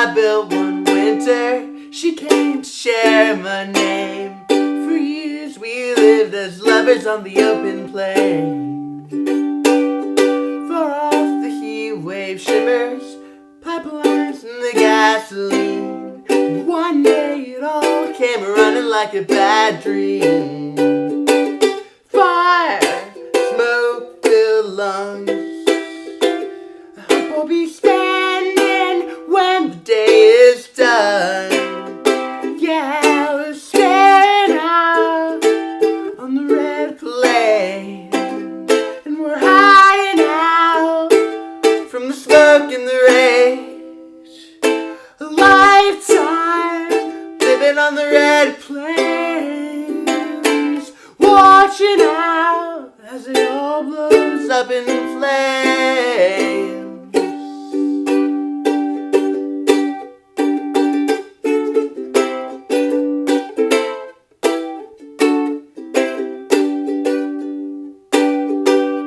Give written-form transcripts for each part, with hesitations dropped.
I built one winter, she came to share my name. For years we lived as lovers on the open plain. Far off the heat wave shimmers, pipelines and the gasoline. One day it all came running like a bad dream. Fire, smoke filled lungs. I hope I'll be standing when the day is done. Yeah, we're staring out on the red plain, and we're hiding out from the smoke and the rage. A lifetime living on the red plains, watching out as it all blows up in flames.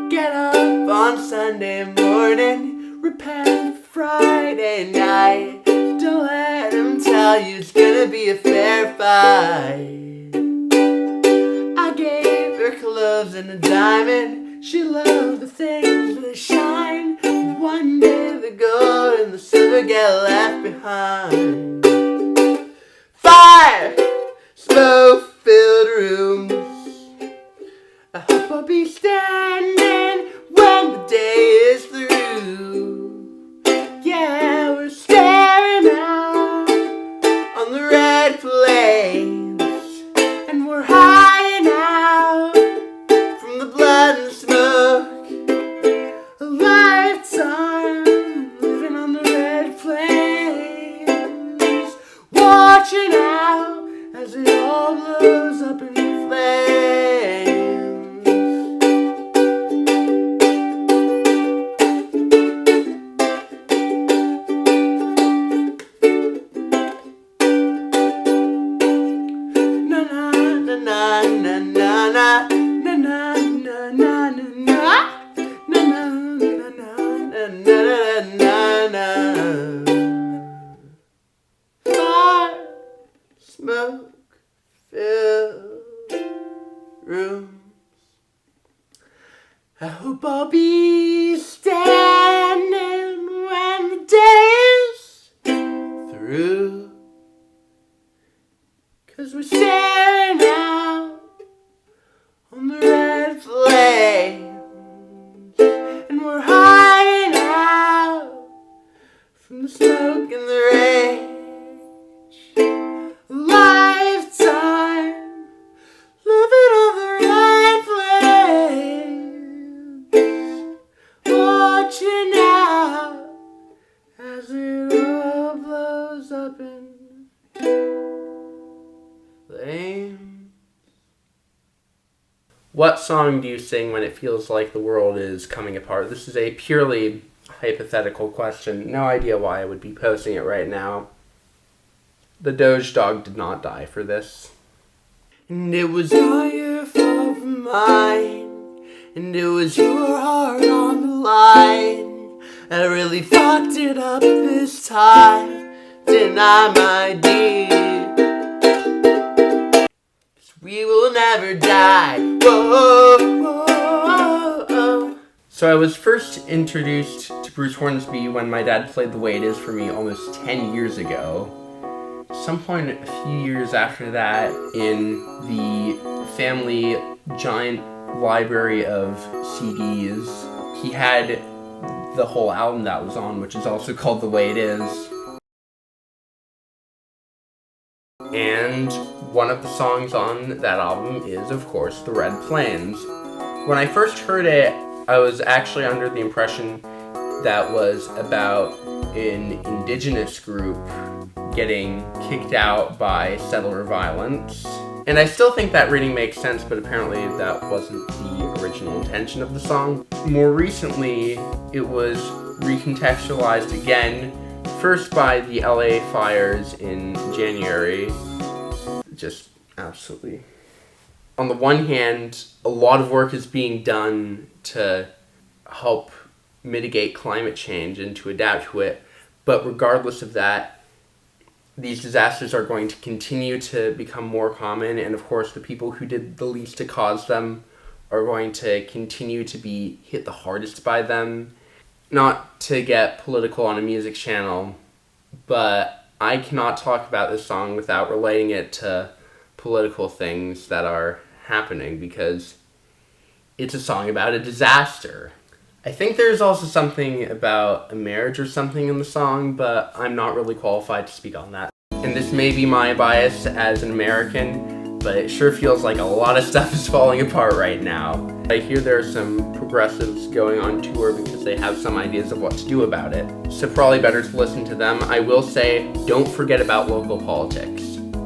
Get up on Sunday morning, repent Friday night. Don't let them tell you it's gonna be a fair fight. I gave her clothes and a diamond. She loved the things that shine. One day the gold and the silver get left behind. Fire, smoke-filled rooms. I hope I'll be standing when the day is through. Yeah, we're staring out on the red plains, and we're hiding out from the blood and the smoke. A lifetime living on the red plains, watching out as it all blows up in flames. Fire, smoke, filled rooms. I hope I'll be standing when the day is through. 'Cause we're staring out on the red flames, and we're hiding out from the smoke and the rage. A lifetime living on the red flames, watching out as it all blows up in flames. What song do you sing when it feels like the world is coming apart? This is a purely hypothetical question. No idea why I would be posting it right now. The Doge Dog did not die for this. And it was all your fault from mine, and it was your heart on the line. I really fucked it up this time, didn't I, my dear? We will never die. Whoa, whoa, whoa. So I was first introduced to Bruce Hornsby when my dad played The Way It Is for me almost 10 years ago. Some point a few years after that, in the family giant library of CDs, he had the whole album that was on, which is also called The Way It Is. And one of the songs on that album is, of course, The Red Plains. When I first heard it, I was actually under the impression that was about an indigenous group getting kicked out by settler violence. And I still think that reading makes sense, but apparently that wasn't the original intention of the song. More recently, it was recontextualized again, first by the LA fires in January. Just absolutely. On the one hand, a lot of work is being done to help mitigate climate change and to adapt to it, but regardless of that, these disasters are going to continue to become more common, and of course the people who did the least to cause them are going to continue to be hit the hardest by them. Not to get political on a music channel, but I cannot talk about this song without relating it to political things that are happening, because it's a song about a disaster. I think there's also something about a marriage or something in the song, but I'm not really qualified to speak on that. And this may be my bias as an American, but it sure feels like a lot of stuff is falling apart right now. I hear there are some progressives going on tour because they have some ideas of what to do about it. So probably better to listen to them. I will say, don't forget about local politics.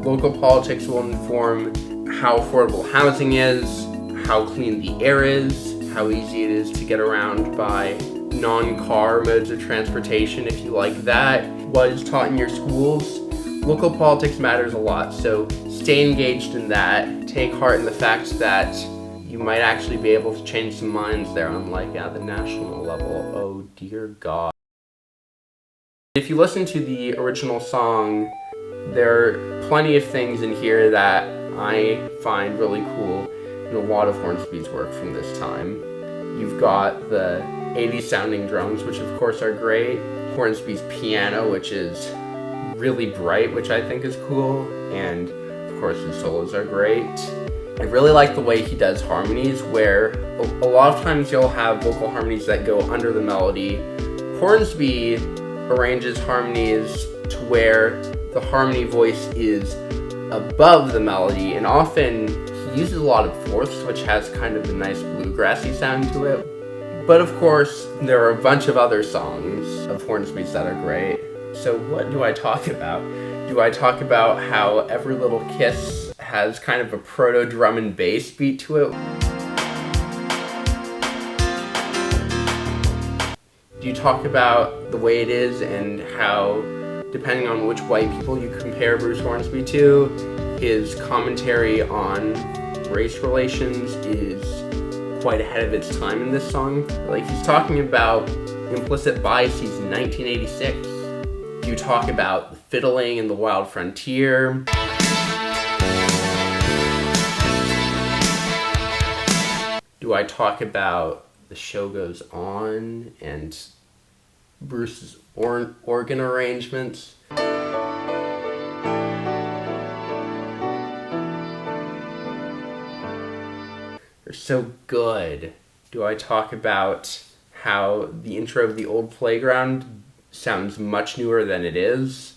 Local politics will inform how affordable housing is, how clean the air is, how easy it is to get around by non-car modes of transportation if you like that, what is taught in your schools. Local politics matters a lot, so stay engaged in that. Take heart in the fact that you might actually be able to change some minds there, unlike at the national level. Oh dear God. If you listen to the original song, there are plenty of things in here that I find really cool in a lot of Hornsby's work from this time. You've got the 80s sounding drums, which of course are great. Hornsby's piano, which is really bright, which I think is cool. And of course his solos are great. I really like the way he does harmonies, where a lot of times you'll have vocal harmonies that go under the melody. Hornsby arranges harmonies to where the harmony voice is above the melody, and often he uses a lot of fourths, which has kind of a nice bluegrassy sound to it. But of course, there are a bunch of other songs of Hornsby's that are great. So what do I talk about? Do I talk about how Every Little Kiss has kind of a proto-drum and bass beat to it? Do you talk about The Way It Is and how, depending on which white people you compare Bruce Hornsby to, his commentary on race relations is quite ahead of its time in this song? Like, he's talking about implicit biases in 1986. You talk about the fiddling and the wild frontier. Do I talk about The Show Goes On and Bruce's organ arrangements? They're so good. Do I talk about how the intro of The Old Playground sounds much newer than it is?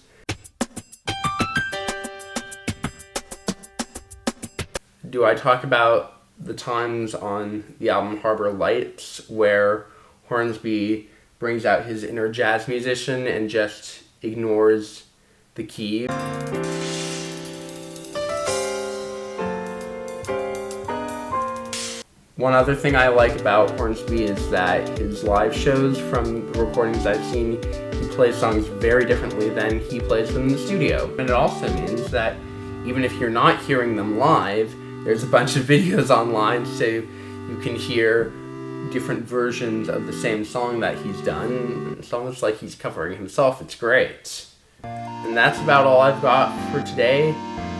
Do I talk about the times on the album Harbor Lights where Hornsby brings out his inner jazz musician and just ignores the key? One other thing I like about Hornsby is that his live shows, from the recordings I've seen, he plays songs very differently than he plays them in the studio. And it also means that even if you're not hearing them live, there's a bunch of videos online so you can hear different versions of the same song that he's done. It's almost like he's covering himself. It's great. And that's about all I've got for today.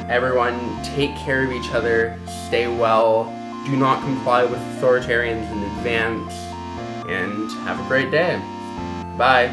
Everyone, take care of each other, stay well, do not comply with authoritarians in advance, and have a great day. Bye.